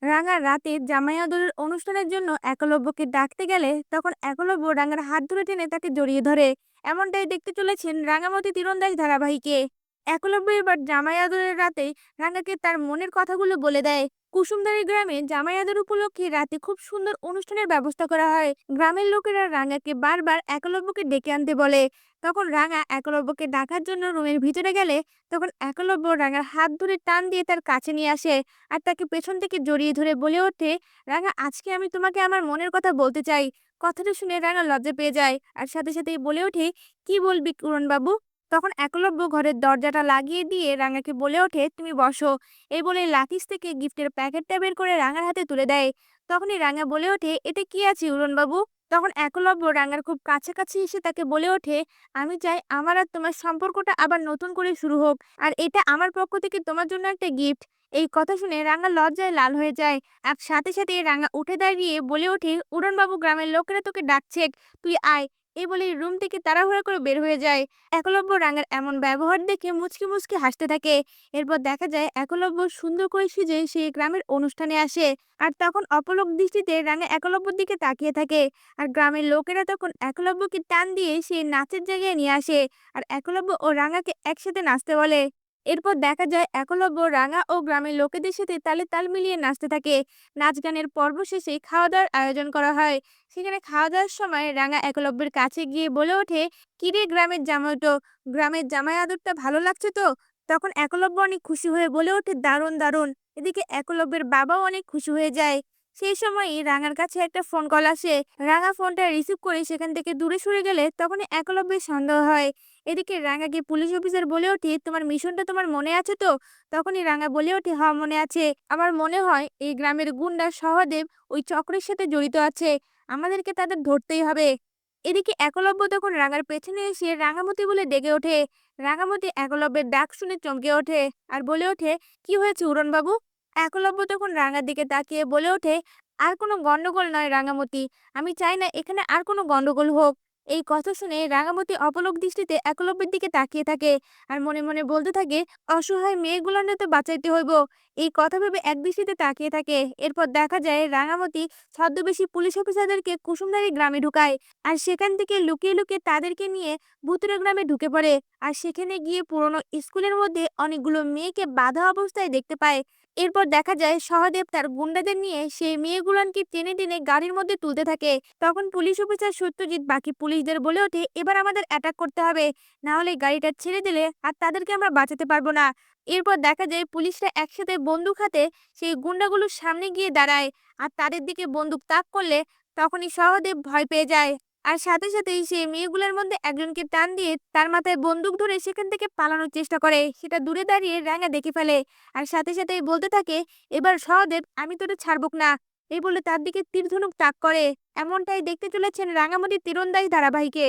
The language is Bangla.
রাঙা রাতে জামাই আদরের অনুষ্ঠানের জন্য একলব্যকে ডাকতে গেলে তখন একলব্য রাঙার হাত ধরে টেনে তাকে জড়িয়ে ধরে। এমনটাই দেখতে চলেছেন রাঙামতি তীরন্দাজ ধারাবাহিকে। একলব্য এবার জামাই আদরের রাতে রাঙাকে তার মনের কথাগুলো বলে দেয়। কুসুমদারি গ্রামে জামাই আদর উপলক্ষে রাতে খুব সুন্দর অনুষ্ঠানের ব্যবস্থা করা হয়। গ্রামের লোকেরা রাঙাকে বারবার একলব্যকে ডেকে আনতে বলে। তখন রাঙা একলব্যকে ডাকার জন্য রুমের ভিতরে গেলে তখন একলব্য রাঙার হাত ধরে টান দিয়ে তার কাছে নিয়ে আসে। আর তাকে পেছন থেকে জড়িয়ে ধরে বলে ওঠে, রাঙা আজকে আমি তোমাকে আমার মনের কথা বলতে চাই। কথাটা শুনে রাঙা লজ্জা পেয়ে যায় আর সাথে সাথেই বলে ওঠে, কি বলবি বাবু? তখন একলব্য ঘরের দরজাটা লাগিয়ে দিয়ে রাঙাকে বলে ওঠে, তুমি বসো। এই বলে লাকিস থেকে গিফটের প্যাকেটটা বের করে রাঙার হাতে তুলে দেয়। তখনই রাঙা বলে ওঠে, এতে কি আছে বাবু? তখন একলব্য রাঙার খুব কাছাকাছি এসে তাকে বলে ওঠে, আমি চাই আমার আর তোমার সম্পর্কটা আবার নতুন করে শুরু হোক। আর এটা আমার পক্ষ থেকে তোমার জন্য একটা গিফট। এই কথা শুনে রাঙা লজ্জায় লাল হয়ে যায়। আর সাথে সাথে রাঙা উঠে দাঁড়িয়ে বলে ওঠে, উড়নবাবু গ্রামের লোকেরা তোকে ডাকছে, তুই আয়। এই বলে রুম থেকে তাড়াহুড়া করে বের হয়ে যায়। একলব্য রাঙার এমন ব্যবহার দেখে মুচকি মুচকি হাসতে থাকে। এরপর দেখা যায় একলব্য সুন্দর করে সেজে সেই গ্রামের অনুষ্ঠানে আসে। আর তখন অপলক দৃষ্টিতে রাঙা একলব্যর দিকে তাকিয়ে থাকে। আর গ্রামের লোকেরা তখন একলব্যকে টান দিয়ে সেই নাচের জায়গায় নিয়ে আসে। আর একলব্য ও রাঙাকে একসাথে নাচতে বলে। এরপর দেখা যায় একলব্য রাঙা ও গ্রামের লোকেদের সাথে তালে তাল মিলিয়ে নাচতে থাকে। নাচ গানের পর্ব শেষে খাওয়া দাওয়ার আয়োজন করা হয়। সেখানে খাওয়া দাওয়ার সময় রাঙা একলব্যের কাছে গিয়ে বলে ওঠে, কিরে গ্রামের জামাইটো, গ্রামের জামাই আদরটা ভালো লাগছে তো? তখন একলব্য অনেক খুশি হয়ে বলে ওঠে, দারুণ দারুণ। এদিকে একলব্যের বাবাও অনেক খুশি হয়ে যায়। সেই সময়ই রাঙার কাছে একটা ফোন কল আসে। রাঙা ফোনটা রিসিভ করে সেখান থেকে দূরে সরে গেলে তখনই একলব্যের সন্দেহ হয়। এদিকে রাঙাকে পুলিশ অফিসার বলে ওঠে, তোমার মিশনটা তোমার মনে আছে তো? তখনই রাঙা বলে ওঠে, হ্যাঁ মনে আছে। আমার মনে হয় এই গ্রামের গুন্ডা সহদেব ওই চক্রের সাথে জড়িত আছে। আমাদেরকে তাদের ধরতেই হবে। এদিকে একলব্য তখন রাঙার পেছনে এসে রাঙামতি বলে ডেকে ওঠে। রাঙামতি একলব্যের ডাক শুনে চমকে ওঠে আর বলে ওঠে, কি হয়েছে উড়নবাবু? একলব্য তখন রাঙার দিকে তাকিয়ে বলে ওঠে, আর কোনো গন্ডগোল নয় রাঙামতি, আমি চাই না এখানে আর কোনো গন্ডগোল হোক। এই কথা শুনে রাঙামতি অপলক দৃষ্টিতে একলব্যের দিকে তাকিয়ে থাকে আর মনে মনে বলতে থাকে, অসহায় মেয়েগুলোকে তো বাঁচাইতে হইব। এই কথা ভেবে এক দৃষ্টিতে তাকিয়ে থাকে। এরপর দেখা যায় রাঙামতি ছদ্মবেশী পুলিশ অফিসারদেরকে কুসুমদারি গ্রামে ঢুকায়। আর সেখান থেকে লুকিয়ে লুকিয়ে তাদেরকে নিয়ে ভুতুরে গ্রামে ঢুকে পড়ে। আর সেখানে গিয়ে পুরনো স্কুলের মধ্যে অনেকগুলো মেয়েকে বাঁধা অবস্থায় দেখতে পায়। এরপর দেখা যায় সহদেব তার গুন্ডাদের নিয়ে সেই মেয়েগুলোকে টেনে টেনে গাড়ির মধ্যে তুলতে থাকে। তখন পুলিশ অফিসার সত্যজিৎ বাকি পুলিশদের বলে ওঠে, এবার আমাদের অ্যাটাক করতে হবে, না হলে গাড়িটা ছেড়ে দিলে আর তাদেরকে আমরা বাঁচাতে পারবো না। এরপর দেখা যায় পুলিশরা একসাথে বন্দুক হাতে সেই গুন্ডাগুলোর সামনে গিয়ে দাঁড়ায়। আর তাদের দিকে বন্দুক তাক করলে তখনই সহদেব ভয় পেয়ে যায়। আর সাথে সাথেই সেই মেয়েগুলোর মধ্যে একজনকে টান দিয়ে তার মাথায় বন্দুক ধরে সেখান থেকে পালানোর চেষ্টা করে। সেটা দূরে দাঁড়িয়ে রাঙা দেখে ফেলে। আর সাথে সাথেই বলতে থাকে, এবার সহদেব আমি তোরে ছাড়বো না। এই বলে তার দিকে তীর ধনুক তাক করে। এমনটাই দেখতে চলেছেন রাঙামাটি তীরন্দাজ ধারাবাহিকে।